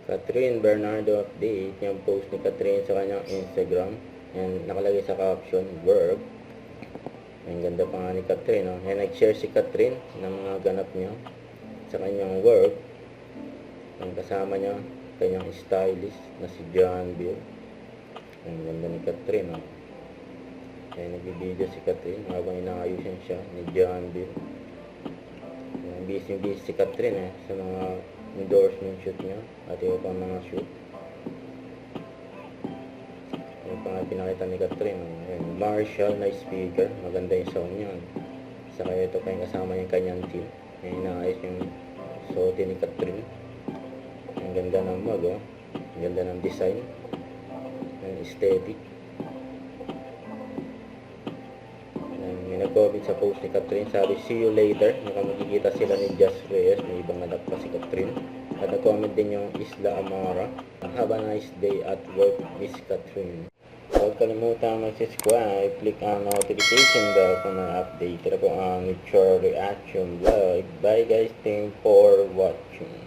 Catherine Bernardo update, yung post ni Catherine sa kanyang Instagram. Yan, nakalagay sa caption, work. Ang ganda pa nga ni Catherine. Oh. Yan, nag-share si Catherine ng mga ganap niya sa kanyang work. Ang kasama niya, kanyang stylist na si John Bill. Ang ganda ni Catherine. Oh. Yan, nag-video si Catherine habang inaayusin siya ni John Bill. Yan, busy si Catherine sa mga endorsement shoot niya at iba pang mga shoot. Yung pa nga pinakita ni Catherine, ayan, Marshall na speaker, maganda yung sound niya. Saka ito pa yung kasama yung kanyang team. Ayan, inaayos yung suot ni Catherine. Ang ganda ng mug, oh. Ang ganda ng design, ang aesthetic. May nag-comment sa post ni Catherine, sabi, see you later. Nakamagkikita sila ni Jazz Reyes, may ibang anak pa si Catherine. At nag-comment din yung Isla Amara, have a nice day at work, Miss Catherine. Huwag kalimutan mag-subscribe, click ang notification bell kung na-update. Ito po ang Nature Reaction Vlog. Bye guys, thanks for watching.